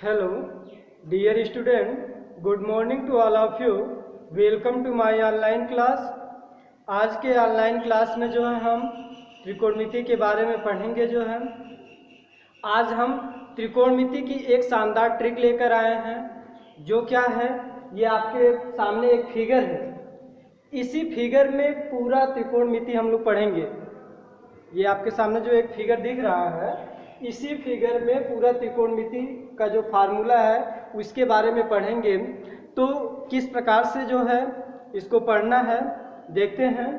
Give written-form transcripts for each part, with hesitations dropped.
Hello, dear student. Good morning to all of you. Welcome to my online class. आज के online class में जो है हम त्रिकोणमिति के बारे में पढ़ेंगे। जो है आज हम त्रिकोणमिति की एक शानदार ट्रिक लेकर आए हैं। जो क्या है, ये आपके सामने एक फिगर है। इसी फिगर में पूरा त्रिकोणमिति हम लोग पढ़ेंगे। ये आपके सामने जो एक फिगर दिख रहा है, इसी फिगर में पूरा त्रिकोणमिति का जो फार्मूला है उसके बारे में पढ़ेंगे। तो किस प्रकार से जो है इसको पढ़ना है देखते हैं।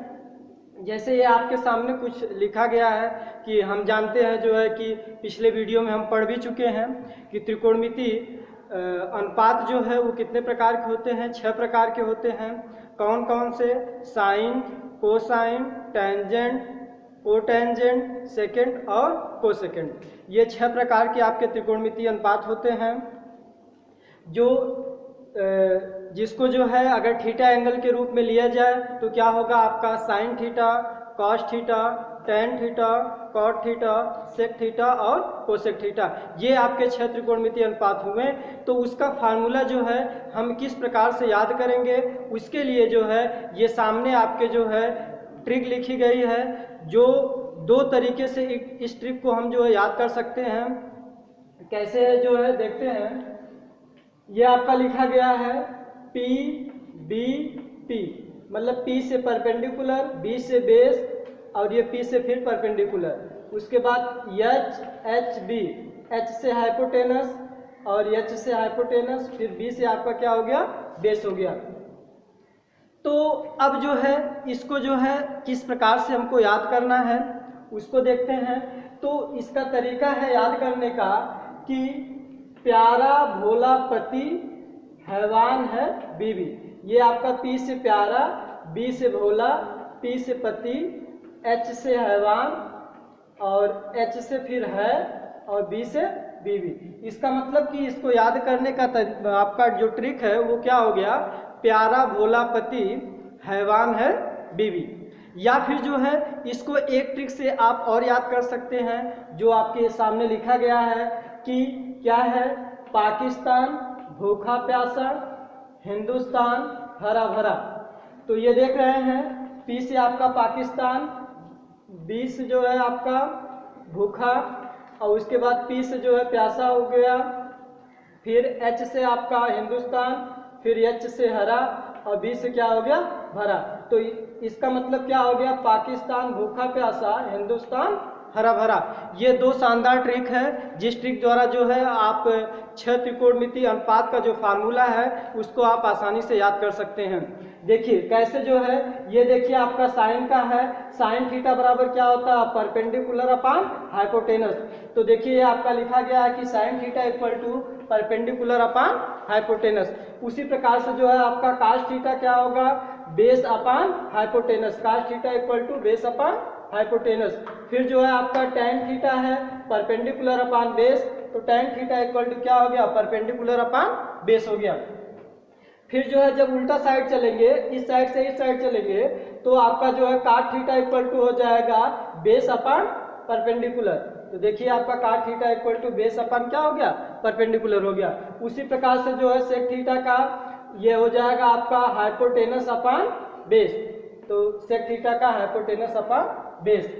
जैसे ये आपके सामने कुछ लिखा गया है कि हम जानते हैं जो है कि पिछले वीडियो में हम पढ़ भी चुके हैं कि त्रिकोणमिति अनुपात जो है वो कितने प्रकार के होते हैं। 6 प्रकार के होते हैं। कौन कौन से? Sine, cosine, tangent, cotangent, secant और कोसेकेंड। ये 6 प्रकार के आपके त्रिकोणमिति अनुपात होते हैं। जो जिसको जो है अगर थीटा एंगल के रूप में लिया जाए तो क्या होगा आपका sine theta, cos theta, tan theta, cot theta, sec theta और कोसेक थीटा। ये आपके 6 त्रिकोणमिति अनुपात हुए। तो उसका फार्मूला जो है हम किस प्रकार से याद करेंगे, उसके लिए जो है ये सामने आपके जो है ट्रिक लिखी गई है। जो 2 तरीके से इस ट्रिक को हम जो है याद कर सकते हैं। कैसे है जो है देखते हैं। ये आपका लिखा गया है पी बी पी, मतलब पी से परपेंडिकुलर, बी से बेस और ये पी से फिर परपेंडिकुलर। उसके बाद एच एच बी, एच से हाइपोटेनस और एच से हाइपोटेनस, फिर बी से आपका क्या हो गया, बेस हो गया। तो अब जो है इसको जो है किस प्रकार से हमको याद करना है उसको देखते हैं। तो इसका तरीका है याद करने का कि प्यारा भोला पति हैवान है बीवी। ये आपका पी से प्यारा, बी से भोला, पी से पति, एच से हैवान और एच से फिर है और बी से बीवी। इसका मतलब कि इसको याद करने का आपका जो ट्रिक है वो क्या हो गया, प्यारा भोला पति हैवान है बीवी। या फिर जो है इसको एक ट्रिक से आप और याद कर सकते हैं जो आपके सामने लिखा गया है कि क्या है, पाकिस्तान भूखा प्यासा, हिंदुस्तान हरा भरा। तो ये देख रहे हैं पी से आपका पाकिस्तान, बी से जो है आपका भूखा और उसके बाद पी से जो है प्यासा हो गया, फिर एच से आपका हिंदुस्तान, फिर एच से हरा और बी से क्या हो गया, भरा। तो इसका मतलब क्या हो गया, पाकिस्तान भूखा प्यासा, हिंदुस्तान हरा भरा। ये 2 शानदार ट्रिक है जिस ट्रिक द्वारा जो है आप 6 त्रिकोणमिति अनुपात का जो फार्मूला है उसको आप आसानी से याद कर सकते हैं। देखिए कैसे जो है, ये देखिए आपका साइन का है, साइन थीटा बराबर क्या होता है, परपेंडिकुलर अपान हाइपोटेनस। तो देखिए आपका लिखा गया है कि sine theta equal to perpendicular upon hypotenuse. उसी प्रकार से जो है आपका कास थीटा क्या होगा, base upon hypotenuse. Cos theta equal to base upon hypotenuse. फिर जो है आपका टेन थीटा है परपेंडिकुलर अपान बेस, तो टेन थीटा इक्वल टू क्या हो गया, परपेंडिकुलर अपान बेस हो गया। फिर जो है जब उल्टा साइड चलेंगे, इस साइड से इस साइड चलेंगे, तो आपका जो है काट थीटा इक्वल टू हो जाएगा बेस अपान परपेंडिकुलर। तो देखिए आपका cot theta equal to base upon क्या हो गया, परपेंडिकुलर हो गया। उसी प्रकार से जो है सेक थीटा का ये हो जाएगा आपका हाइपोटेनस अपान बेस। तो सेक थीटा का हाइपोटेनस अपान बेस।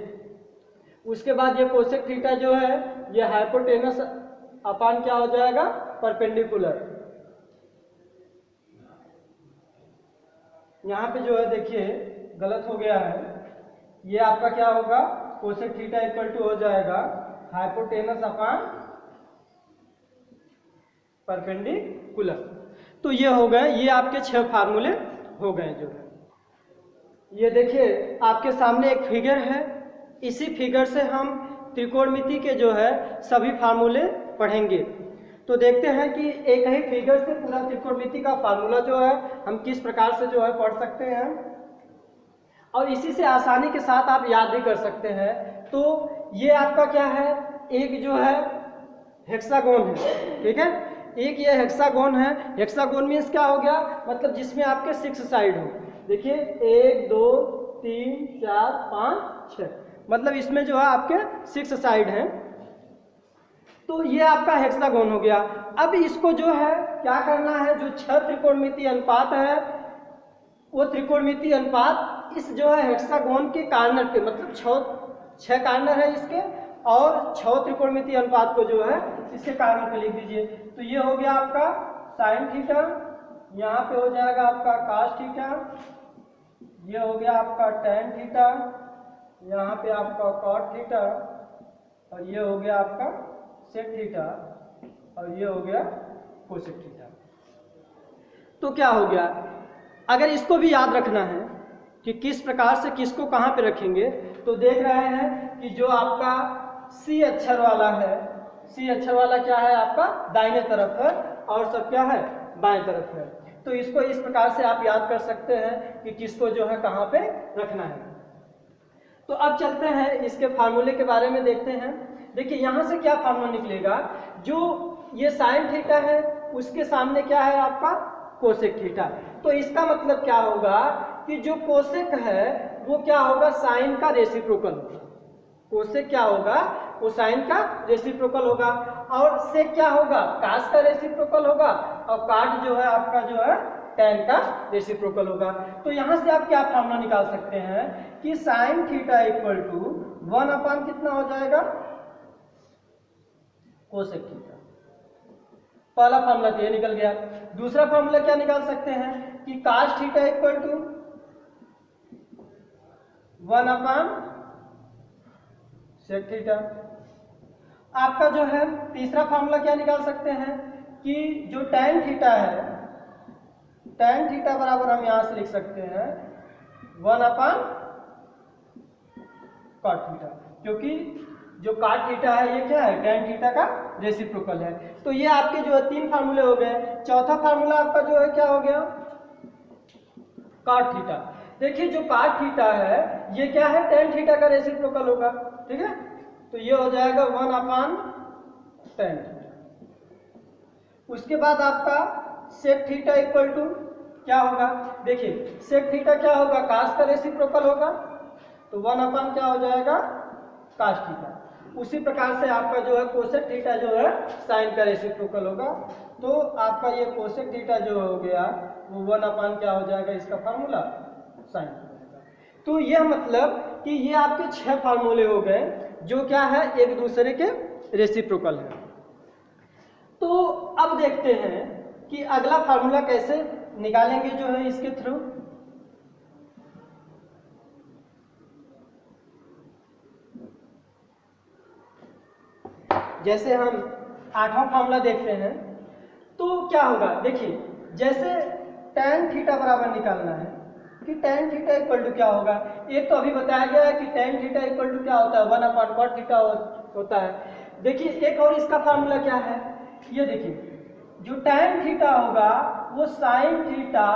उसके बाद ये कोसेक थीटा जो है ये हाइपोटेनस अपान क्या हो जाएगा, परपेंडिकुलर। यहाँ पे जो है देखिए गलत हो गया है, ये आपका क्या होगा, कोसेक थीटा इक्वल टू हो जाएगा हाइपोटेनस अपान परपेंडिकुलर। तो ये हो गए, ये आपके 6 फार्मूले हो गए। जो है ये देखिए आपके सामने एक फिगर है, इसी फिगर से हम त्रिकोणमिति के जो है सभी फार्मूले पढ़ेंगे। तो देखते हैं कि एक ही फिगर से पूरा त्रिकोणमिति का फार्मूला जो है हम किस प्रकार से जो है पढ़ सकते हैं और इसी से आसानी के साथ आप याद भी कर सकते हैं। तो ये आपका क्या है, एक जो है हेक्सागोन है, ठीक है, एक ये हेक्सागोन है। हेक्सागोन मीन्स क्या हो गया, मतलब जिसमें आपके 6 साइड हो। देखिए 1 2 3 4 5 6, मतलब इसमें जो है आपके 6 साइड हैं। तो ये आपका हेक्सागोन हो गया। अब इसको जो है क्या करना है, जो 6 त्रिकोणमितीय अनुपात है वो त्रिकोणमितीय अनुपात इस जो है हेक्सागोन के कार्नर पे, मतलब 6 कार्नर है इसके, और 6 त्रिकोणमितीय अनुपात को जो है इसके कार्नर पे लिख दीजिए। तो ये हो गया आपका साइन थीटा, यहाँ पे हो जाएगा आपका कास थीटा, ये हो गया आपका टेन थीटा, यहाँ पे आपका कॉट थीटा, और ये हो गया आपका सेक थीटा, और ये हो गया कोसेक थीटा। तो क्या हो गया, अगर इसको भी याद रखना है कि किस प्रकार से किसको कहाँ पे रखेंगे, तो देख रहे हैं कि जो आपका सी अक्षर वाला है, सी अक्षर वाला क्या है आपका दाहिने तरफ है और सब क्या है बाएं तरफ है। तो इसको इस प्रकार से आप याद कर सकते हैं कि किसको जो है कहाँ पे रखना है। तो अब चलते हैं इसके फार्मूले के बारे में देखते हैं। देखिए यहाँ से क्या फार्मूला निकलेगा, जो ये साइन थीटा है उसके सामने क्या है आपका कोसेक थीटा। तो इसका मतलब क्या होगा कि जो कोसेक है वो क्या होगा, साइन का रेसिप्रोकल होगा। कोसेक क्या होगा, वो साइन का रेसिप्रोकल होगा, और सेक क्या होगा, कास का रेसिप्रोकल होगा, और काट जो है आपका जो है टेन का रेसिप्रोकल होगा। तो यहां से आप क्या फार्मूला निकाल सकते हैं कि साइन थीटा इक्वल टू 1 अपान कितना हो जाएगा, कोसेक थीटा। पहला फार्मूला तो ये निकल गया। दूसरा फार्मूला क्या निकाल सकते हैं कि cos theta equal to 1 upon sec theta. आपका जो है तीसरा फार्मूला क्या निकाल सकते हैं कि जो टेन थीटा है, टेन थीटा बराबर हम यहां से लिख सकते हैं 1 अपान कॉट थीटा, क्योंकि जो कॉट थीटा है ये क्या है टेन थीटा का रेसिप्रोकल है। तो ये आपके जो है 3 फार्मूले हो गए। चौथा फार्मूला आपका जो है क्या हो गया, कॉट थीटा। देखिए जो कॉट थीटा है ये क्या है टेन थीटा का रेसिप्रोकल होगा, ठीक है। तो ये हो जाएगा 1 अपान टेन थीटा। उसके बाद आपका सेक थीटा इक्वल टू क्या होगा, देखिए सेक थीटा क्या होगा, कास का रेसिप्रोकल होगा, तो 1 अपान क्या हो जाएगा कास थीटा। उसी प्रकार से आपका जो है कोसेक थीटा जो है साइन का रेसिप्रोकल होगा। तो आपका ये कोसेक थीटा जो हो गया वो 1 अपान क्या हो जाएगा, इसका फार्मूला साइन हो जाएगा। तो यह मतलब कि ये आपके 6 फार्मूले हो गए जो क्या है एक दूसरे के रेसिप्रोकल है। तो अब देखते हैं कि अगला फार्मूला कैसे निकालेंगे जो है इसके थ्रू। जैसे हम 8वां फार्मूला देखते हैं तो क्या होगा, देखिए जैसे tan थीटा बराबर निकालना है कि tan थीटा इक्वल टू क्या होगा। एक तो अभी बताया गया है कि tan थीटा इक्वल टू क्या होता है 1 अपान कॉट थीटा होता है। देखिए एक और इसका फार्मूला क्या है, ये देखिए जो tan थीटा होगा वो साइन थीटा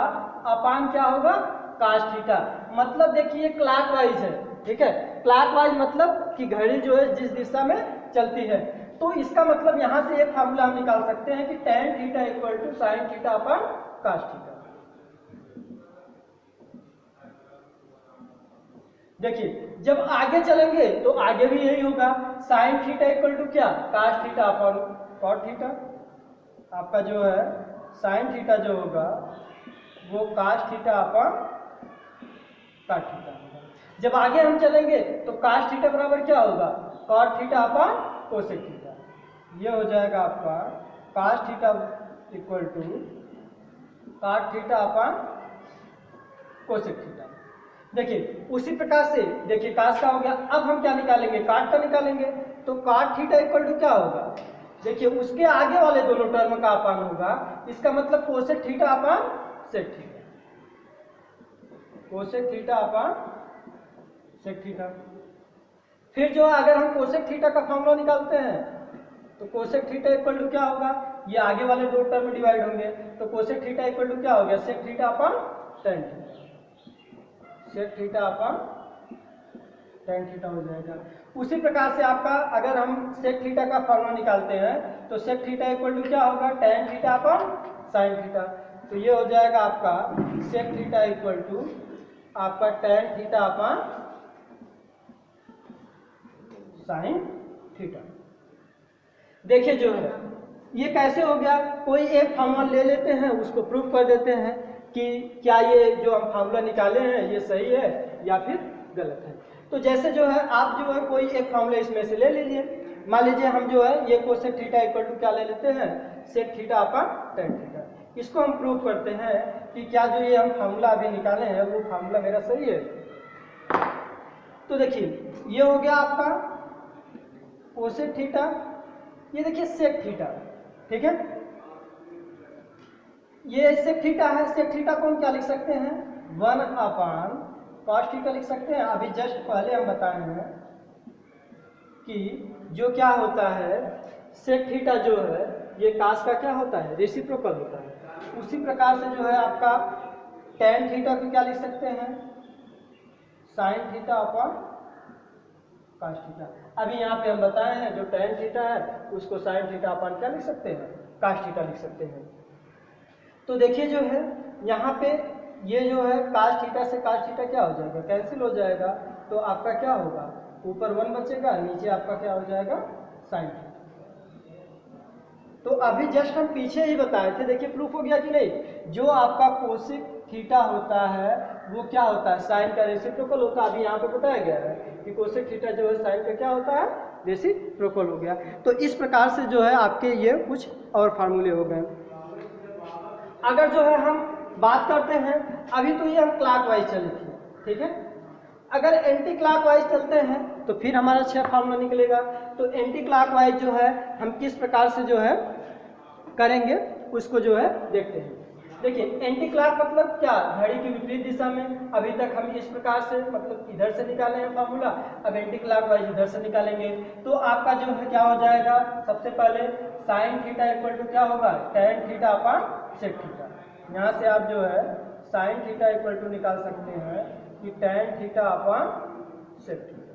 अपान क्या होगा कास थीटा। मतलब देखिए क्लॉकवाइज है, ठीक है। क्लॉकवाइज मतलब कि घड़ी जो है जिस दिशा में चलती है। तो इसका मतलब यहां से एक फार्मूला हम निकाल सकते हैं कि tan theta equal to sine theta upon cos theta. देखिए जब आगे चलेंगे तो आगे भी यही होगा, साइन थीटा इक्वल टू क्या cos theta upon cot theta. आपका जो है साइन थीटा जो होगा वो कास थीटा अपान काट थीटा होगा। जब आगे हम चलेंगे तो कास थीटा बराबर क्या होगा cot theta upon cosec theta. ये हो जाएगा आपका cos theta equal to cot theta upon cosec theta. देखिए उसी प्रकार से देखिए कास का हो गया। अब हम क्या निकालेंगे, काट का निकालेंगे। तो काट थीटा इक्वल टू क्या होगा, देखिए उसके आगे वाले दोनों टर्म का अपान होगा। इसका मतलब cosec theta upon sec theta, cosec theta upon sec theta. फिर जो अगर हम कोसेक थीटा का फॉर्मूला निकालते हैं तो कोसेक थीटा इक्वल टू क्या होगा, ये आगे वाले दो टर्म में डिवाइड होंगे। तो कोसेक थीटा इक्वल टू क्या हो गया sec theta upon tan theta, sec theta upon tan theta हो जाएगा। उसी प्रकार से आपका अगर हम सेक थीटा का फॉर्मूला निकालते हैं तो सेक थीटा इक्वल टू क्या होगा tan theta upon sine theta. तो ये हो जाएगा आपका सेक थीटा इक्वल टू आपका tan theta upon sine theta. देखिए जो है ये कैसे हो गया, कोई एक फार्मूला ले लेते हैं, उसको प्रूफ कर देते हैं कि क्या ये जो हम फार्मूला निकाले हैं ये सही है या फिर गलत है। तो जैसे जो है आप जो है कोई एक फार्मूला इसमें से ले लीजिए, मान लीजिए हम जो है ये कोसेक थीटा इक्वल टू क्या ले लेते हैं, sec theta upon tan theta. इसको हम प्रूव करते हैं कि क्या जो ये हम फार्मूला अभी निकाले हैं वो फार्मूला मेरा सही है। तो देखिए ये हो गया आपका कोसेक थीटा, ये देखिए सेक थीटा, ठीक है। ये सेक थीटा है, सेक थीटा को हम क्या लिख सकते हैं, 1 अपॉन कॉस थीटा लिख सकते हैं। अभी जस्ट पहले हम बताए हैं कि जो क्या होता है सेक थीटा जो है ये कास का क्या होता है, रेसिप्रोकल होता है। उसी प्रकार से जो है आपका टेन थीटा को क्या लिख सकते हैं, sine theta upon cos theta. अभी यहाँ पे हम बताए हैं जो टेन थीटा है उसको साइन थीटा अपॉन क्या लिख सकते हैं, कॉस थीटा लिख सकते हैं। तो देखिए जो है यहाँ पे ये जो है कॉस थीटा से कॉस थीटा क्या हो जाएगा, कैंसिल हो जाएगा। तो आपका क्या होगा, ऊपर 1 बचेगा, नीचे आपका क्या हो जाएगा साइन थीटा। तो अभी जस्ट हम पीछे ही बताए थे, देखिए प्रूफ हो गया कि नहीं। जो आपका कोसेक थीटा होता है वो क्या होता है, साइन का रेसिप्रोकल होता है। अभी यहाँ पे बताया गया है कि कोसेक थीटा जो है साइन का क्या होता है, रेसिप्रोकल हो गया। तो इस प्रकार से जो है आपके ये कुछ और फार्मूले हो गए। अगर जो है हम बात करते हैं, अभी तो ये हम क्लॉकवाइज चले थे, ठीक है। अगर एंटी क्लॉकवाइज चलते हैं तो फिर हमारा 6 फार्मूला निकलेगा। तो एंटी क्लॉकवाइज जो है हम किस प्रकार से जो है करेंगे उसको जो है देखते हैं। देखिए एंटी क्लॉक मतलब क्या, घड़ी की विपरीत दिशा में। अभी तक हम इस प्रकार से मतलब इधर से निकाले हैं फार्मूला, अब एंटी क्लॉकवाइज इधर से निकालेंगे। तो आपका जो है क्या हो जाएगा, सबसे पहले साइन थीटा इक्वल टू क्या होगा, tan theta upon sec theta. यहाँ से आप जो है साइन थीटा इक्वल टू निकाल सकते हैं कि tan theta upon sec theta.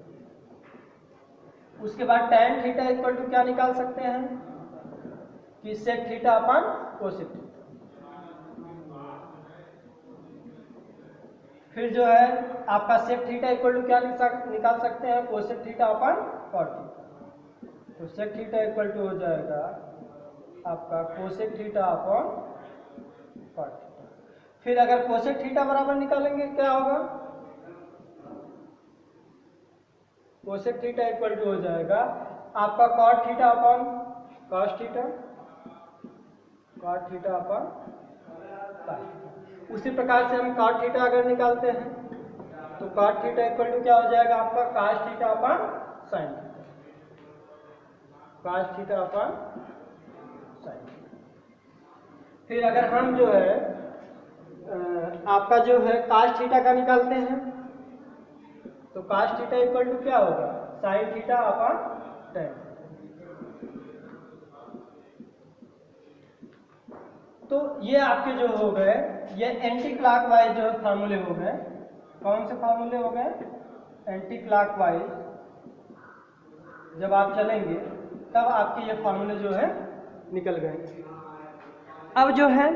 उसके बाद टेन थीटा इक्वल टू क्या निकाल सकते हैं कि sec theta upon cosec theta. फिर जो है आपका सेक थीटा इक्वल टू क्या निकाल सकते हैं, cosec theta upon cot theta. तो सेक थीटा इक्वल टू हो जाएगा आपका cosec theta upon cot theta. फिर अगर कोसेक थीटा बराबर निकालेंगे क्या होगा, कोसेक थीटा इक्वल टू हो जाएगा आपका cot theta upon cos theta, cot theta upon cos theta. उसी प्रकार से हम कॉट थीटा अगर निकालते हैं तो कॉट थीटा इक्वल टू क्या हो जाएगा आपका cos theta upon sine theta, cos theta upon sine theta. फिर अगर हम जो है आपका जो है कॉस थीटा का निकालते हैं तो कॉस थीटा इक्वल टू क्या होगा, साइन थीटा अपॉन टेन। तो ये आपके जो हो गए ये एंटी क्लॉकवाइज जो फार्मूले हो गए। कौन से फार्मूले हो गए, एंटी क्लॉकवाइज। जब आप चलेंगे तब आपके ये फार्मूले जो है निकल गए। अब जो है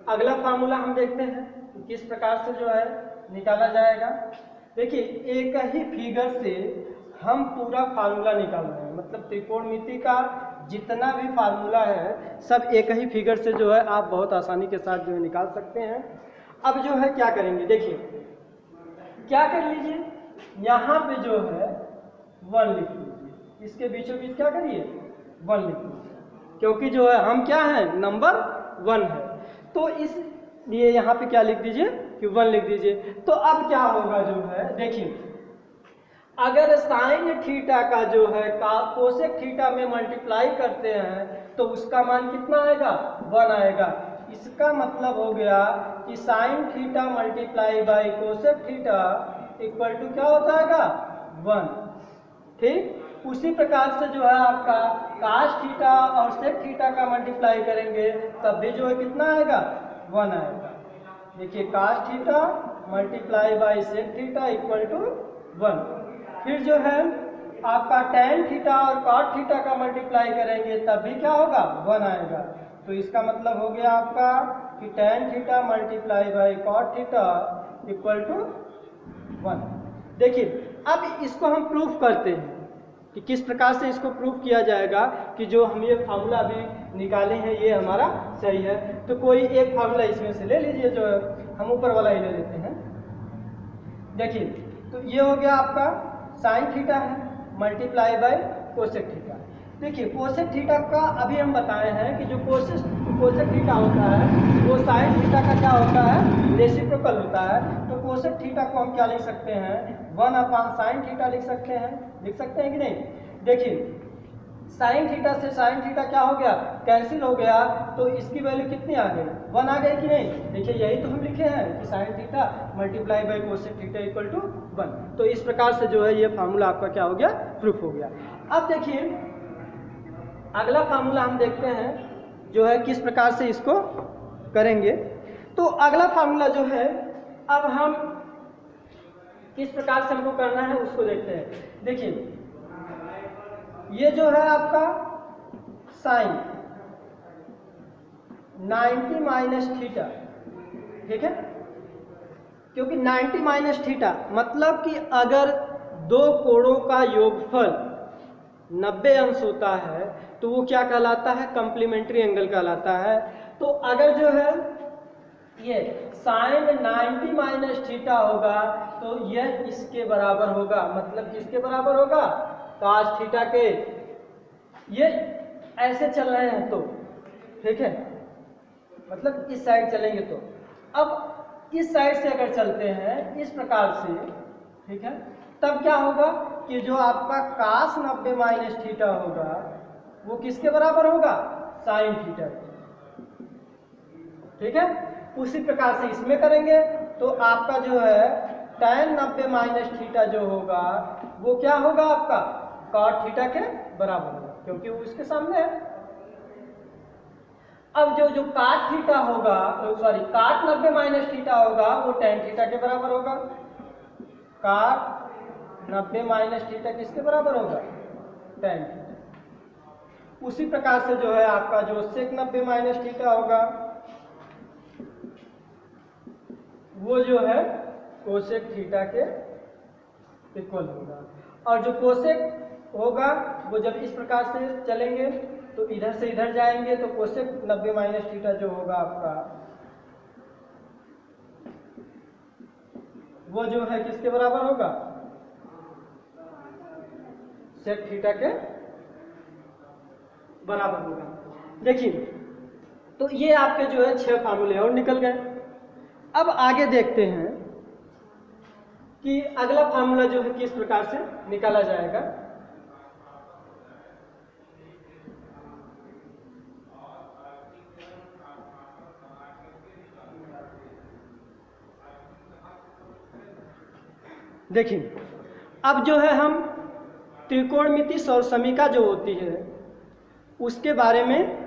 अगला फार्मूला हम देखते हैं कि किस प्रकार से जो है निकाला जाएगा। देखिए एक ही फिगर से हम पूरा फार्मूला निकाल रहे हैं, मतलब त्रिकोणमिति का जितना भी फार्मूला है सब एक ही फिगर से जो है आप बहुत आसानी के साथ जो है निकाल सकते हैं। अब जो है क्या करेंगे, देखिए क्या कर लीजिए, यहाँ पे जो है 1 लिख लीजिए, इसके बीचों बीच क्या करिए 1 लिख लीजिए, क्योंकि जो है हम क्या है नंबर 1 है। तो इसलिए यहाँ पे क्या लिख दीजिए कि 1 लिख दीजिए। तो अब क्या होगा जो है, देखिए अगर साइन थीटा का जो है कोसेक थीटा में मल्टीप्लाई करते हैं तो उसका मान कितना आएगा, 1 आएगा। इसका मतलब हो गया कि sine theta multiply by cosec theta equal to क्या हो जाएगा 1, ठीक। उसी प्रकार से जो है आपका कास थीटा और सेक थीटा का मल्टीप्लाई करेंगे तब भी जो है कितना आएगा 1 आएगा। देखिए cos theta multiply by sec theta equal to 1। फिर जो है आपका टेन थीटा और कॉट थीटा का मल्टीप्लाई करेंगे तब भी क्या होगा 1 आएगा। तो इसका मतलब हो गया आपका कि tan theta multiply by cot theta equal to 1। देखिए अब इसको हम प्रूफ करते हैं कि किस प्रकार से इसको प्रूफ किया जाएगा कि जो हम ये फार्मूला अभी निकाले हैं ये हमारा सही है। तो कोई एक फार्मूला इसमें से ले लीजिए, जो हम ऊपर वाला ही ले लेते हैं। देखिए, तो ये हो गया आपका साइन थीटा है मल्टीप्लाई बाय कोसेक थीटा। देखिए, कोसेक थीटा का अभी हम बताए हैं कि जो कोसेक थीटा होता है वो साइन थीटा का क्या होता है, रेसिप्रोकल होता है। तो कोसेक थीटा को हम क्या लिख सकते हैं, 1/साइन थीटा लिख सकते हैं कि नहीं। देखिए, साइन थीटा से साइन थीटा क्या हो गया, कैंसिल हो गया, तो इसकी वैल्यू कितनी आ गई, 1 आ गई कि नहीं। देखिए, यही तो हम लिखे हैं कि sine theta multiply by cosec theta equal to 1। तो इस प्रकार से जो है ये फार्मूला आपका क्या हो गया, प्रूफ हो गया। अब देखिए अगला फार्मूला हम देखते हैं जो है किस प्रकार से इसको करेंगे। तो अगला फार्मूला जो है अब हम किस प्रकार से हमको करना है उसको देखते हैं। देखिए, ये जो है आपका साइन 90 माइनस थीटा, ठीक है, क्योंकि 90 माइनस थीटा मतलब कि अगर दो कोणों का योगफल 90 अंश होता है तो वो क्या कहलाता है, कॉम्प्लीमेंट्री एंगल कहलाता है। तो अगर जो है ये साइन 90 माइनस थीटा होगा तो यह इसके बराबर होगा, मतलब किसके बराबर होगा, cos थीटा के। ये ऐसे चल रहे हैं तो ठीक है, मतलब इस साइड चलेंगे तो। अब इस साइड से अगर चलते हैं इस प्रकार से, ठीक है, तब क्या होगा कि जो आपका cos 90 माइनस थीटा होगा वो किसके बराबर होगा, साइन थीटा, ठीक है। उसी प्रकार से इसमें करेंगे तो आपका जो है tan 90 माइनस थीटा जो होगा वो क्या होगा, आपका cot थीटा के बराबर होगा, क्योंकि वो इसके सामने है। अब जो cot थीटा होगा, सॉरी cot 90 माइनस थीटा होगा वो tan थीटा के बराबर होगा। cot 90 माइनस थीटा किसके बराबर होगा, tan थीटा। उसी प्रकार से जो है आपका जो sec 90 माइनस थीटा होगा वो जो है कोसेक थीटा के इक्वल होगा। और जो कोसेक होगा वो जब इस प्रकार से चलेंगे तो इधर से इधर जाएंगे तो कोसेक 90 माइनस थीटा जो होगा आपका वो जो है किसके बराबर होगा, सेक थीटा के बराबर होगा। देखिए, तो ये आपके जो है 6 फार्मूले और निकल गए। अब आगे देखते हैं कि अगला फार्मूला जो है किस प्रकार से निकाला जाएगा। देखिए, अब जो है हम त्रिकोणमिति सौरसमीका जो होती है उसके बारे में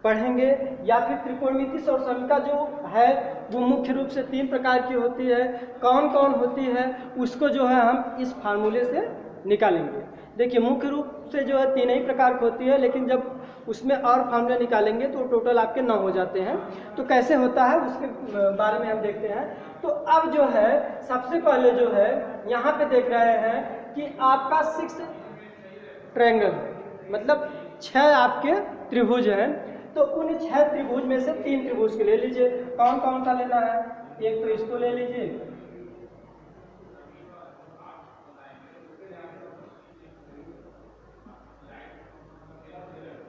पढ़ेंगे, या फिर त्रिकोणमिति सौरसमीका जो है वो मुख्य रूप से 3 प्रकार की होती है। कौन कौन होती है उसको जो है हम इस फार्मूले से निकालेंगे। देखिए, मुख्य रूप से जो है 3 ही प्रकार की होती है, लेकिन जब उसमें और फार्मूले निकालेंगे तो टोटल आपके 9 हो जाते हैं। तो कैसे होता है उसके बारे में हम देखते हैं। तो अब जो है सबसे पहले जो है यहाँ पे देख रहे हैं कि आपका 6 ट्रायंगल, मतलब 6 आपके त्रिभुज हैं। तो उन 6 त्रिभुज में से 3 त्रिभुज के ले लीजिए। कौन कौन सा लेना है, एक तो इसको ले लीजिए,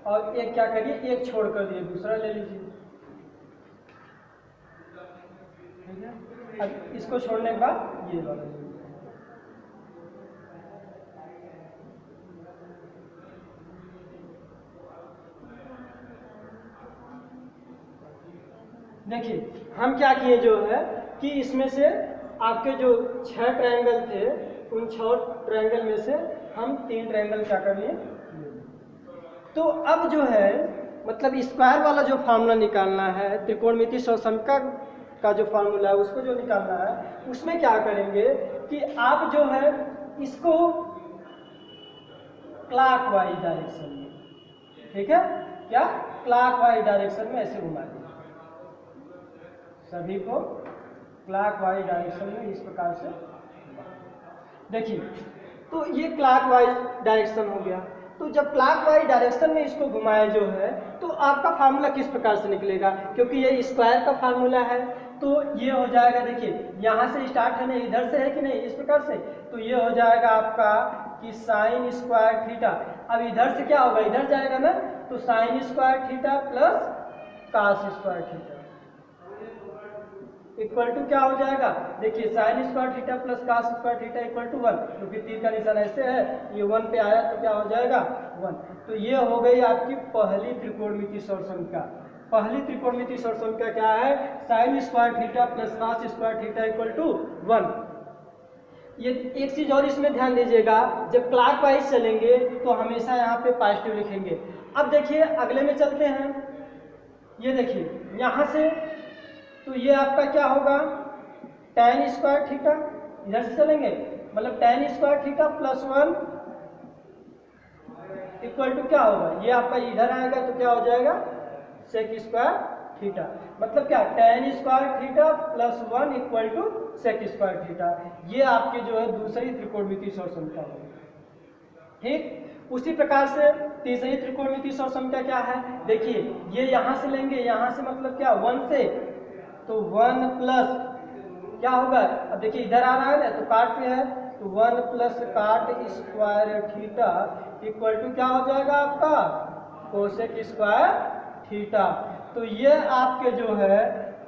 और एक क्या करिए, एक छोड़ कर दिए दूसरा ले लीजिए, ठीक है। अब इसको छोड़ने के बाद ये वाला ले लीजिए। देखिए, हम क्या किए जो है कि इसमें से आपके जो 6 ट्रायंगल थे उन 6 ट्रायंगल में से हम 3 ट्रायंगल क्या कर लिए। तो अब जो है मतलब स्क्वायर वाला जो फार्मूला निकालना है, त्रिकोणमिति सौरसमीका का जो फार्मूला है उसको जो निकालना है, उसमें क्या करेंगे कि आप जो है इसको क्लॉकवाइज डायरेक्शन में, ठीक है, क्या क्लॉकवाइज डायरेक्शन में ऐसे घुमा देंगे सभी को, क्लॉकवाइज डायरेक्शन में इस प्रकार से। देखिए, तो ये क्लॉकवाइज डायरेक्शन हो गया। तो जब क्लॉकवाइज डायरेक्शन में इसको घुमाए जो है तो आपका फार्मूला किस प्रकार से निकलेगा, क्योंकि ये स्क्वायर का फार्मूला है तो ये हो जाएगा, देखिए यहाँ से स्टार्ट है ना, इधर से है कि नहीं, इस प्रकार से, तो ये हो जाएगा आपका कि साइन स्क्वायर थीटा। अब इधर से क्या होगा, इधर जाएगा ना, तो sine square theta plus cos square theta equal to क्या हो जाएगा, देखिए sine square theta plus cos square theta equal to 1, क्योंकि तीर का निशान ऐसे है, ये 1 पे आया तो क्या हो जाएगा 1। तो ये हो गई आपकी पहली त्रिकोणमितीय सौरसंख्या। पहली त्रिकोणमितीय सौरसंख्या क्या है, sine square theta plus cos square theta equal to 1। ये एक चीज और इसमें ध्यान दीजिएगा, जब क्लॉकवाइज चलेंगे तो हमेशा यहाँ पे पॉजिटिव लिखेंगे। अब देखिए अगले में चलते हैं, ये देखिए यहाँ से, तो ये आपका क्या होगा tan स्क्वायर थीटा, इधर से चलेंगे मतलब tan square theta plus 1 equal to क्या होगा, ये आपका इधर आएगा तो क्या हो जाएगा सेक स्क्वायर थीटा, मतलब क्या tan square theta plus 1 equal to sec square theta. ये आपके जो है दूसरी त्रिकोणमितीय सौरसंख्या होगी। ठीक, उसी प्रकार से तीसरी त्रिकोणमितीय सौरसंख्या क्या है, देखिए ये यहाँ से लेंगे, यहाँ से मतलब क्या 1 से, तो 1 प्लस क्या होगा, अब देखिए इधर आ रहा है ना तो काट पे है, तो 1 प्लस काट स्क्वायर थीटा इक्वल टू क्या हो जाएगा आपका कोसेक स्क्वायर थीटा। तो ये आपके जो है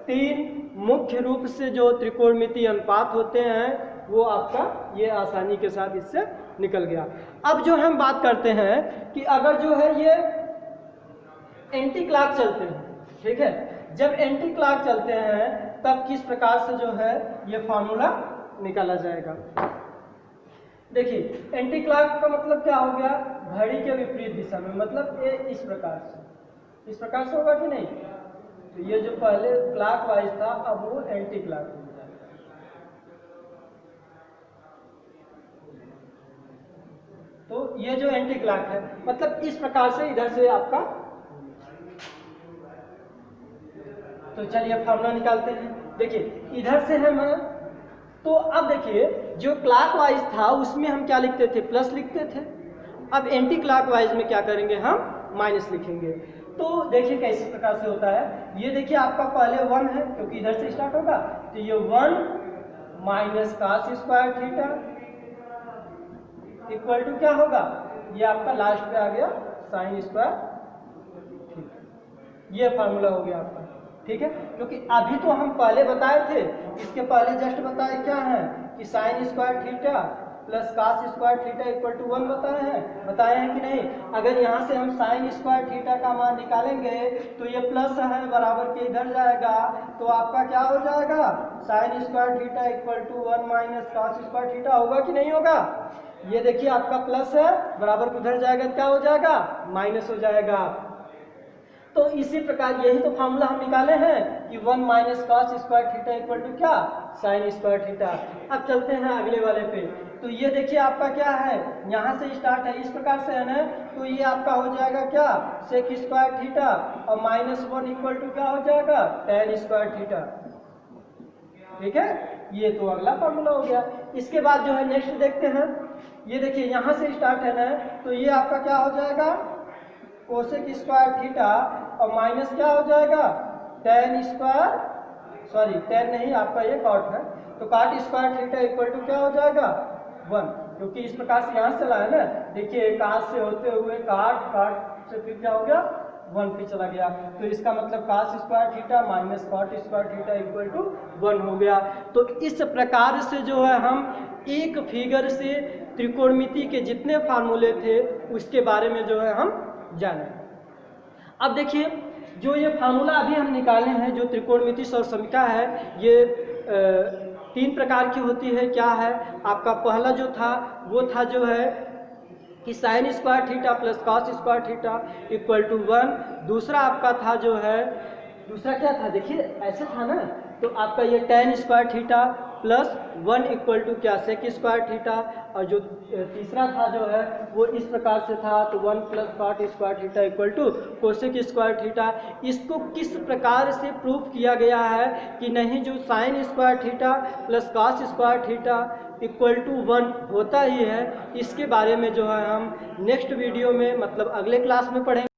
तीन मुख्य रूप से जो त्रिकोणमितीय अनुपात होते हैं वो आपका ये आसानी के साथ इससे निकल गया। अब जो हम बात करते हैं कि अगर जो है ये एंटी क्लॉक चलते हैं, ठीक है, जब एंटी क्लॉक चलते हैं तब किस प्रकार से जो है ये फार्मूला निकाला जाएगा। देखिए एंटी क्लॉक का मतलब क्या हो गया, घड़ी के विपरीत दिशा में, मतलब ये इस प्रकार से होगा कि नहीं, तो ये जो पहले क्लॉकवाइज था अब वो एंटी क्लॉक हो जाएगा। तो ये जो एंटी क्लॉक है मतलब इस प्रकार से इधर से आपका, तो चलिए फार्मूला निकालते हैं। देखिए इधर से है मैं, तो अब देखिए जो क्लॉकवाइज था उसमें हम क्या लिखते थे, प्लस लिखते थे, अब एंटी क्लॉकवाइज में क्या करेंगे हम माइनस लिखेंगे। तो देखिए कैसे प्रकार से होता है, ये देखिए आपका पहले 1 है क्योंकि इधर से स्टार्ट होगा, तो ये 1 minus cos square theta equal to क्या होगा, ये आपका लास्ट पे आ गया साइन स्क्वायर थीटा। ये फार्मूला हो गया आपका, ठीक है, क्योंकि अभी तो हम पहले बताए थे, इसके पहले जस्ट बताए क्या है कि sine square theta plus cos square theta equal to 1 बताए हैं कि नहीं। अगर यहाँ से हम साइन स्क्वायर थीटा का मान निकालेंगे तो ये प्लस है बराबर के इधर जाएगा, तो आपका क्या हो जाएगा sine square theta equal to 1 minus cos square theta, होगा कि नहीं होगा। ये देखिए आपका प्लस है बराबर को उधर जाएगा, क्या हो जाएगा माइनस हो जाएगा। तो इसी प्रकार यही तो फार्मूला हम निकाले हैं कि 1 minus cos square theta equal to क्या साइन स्क्वायर थीटा। अब चलते हैं अगले वाले पे, तो ये देखिए आपका क्या है, यहाँ से स्टार्ट है इस प्रकार से है ना, तो ये आपका हो जाएगा क्या सेक स्क्वायर थीटा और -1 इक्वल टू क्या हो जाएगा tan स्क्वायर थीटा। ठीक है, ये तो अगला फार्मूला हो गया। इसके बाद जो है नेक्स्ट देखते हैं, ये देखिए यहाँ से स्टार्ट है ना, तो ये आपका क्या हो जाएगा कोसेक स्क्वायर थीटा और माइनस क्या हो जाएगा tan स्क्वायर, सॉरी tan नहीं आपका ये कॉट है, तो काट स्क्वायर थीटा इक्वल टू क्या हो जाएगा 1, क्योंकि इस प्रकार से यहाँ से चला है ना। देखिए काट से होते हुए काट से फिर क्या हो गया 1 पे चला गया, तो इसका मतलब cos square theta minus cot square theta equal to 1 हो गया। तो इस प्रकार से जो है हम एक फिगर से त्रिकोणमिति के जितने फार्मूले थे उसके बारे में जो है हम जाने। अब देखिए जो ये फार्मूला अभी हम निकाले हैं, जो त्रिकोणमिति सौरसमीकरण है, ये 3 प्रकार की होती है। क्या है आपका, पहला जो था वो था जो है कि sine square theta plus cos square theta equal to 1। दूसरा आपका था जो है, दूसरा क्या था देखिए ऐसे था ना, तो आपका ये tan square theta plus 1 equal to क्या सेक स्क्वायर थीटा, और जो तीसरा था जो है वो इस प्रकार से था, तो 1 plus cot square theta equal to cosec square theta. इसको किस प्रकार से प्रूफ किया गया है कि नहीं, जो sine square theta plus cos square theta equal to 1 होता ही है, इसके बारे में जो है हम नेक्स्ट वीडियो में मतलब अगले क्लास में पढ़ेंगे।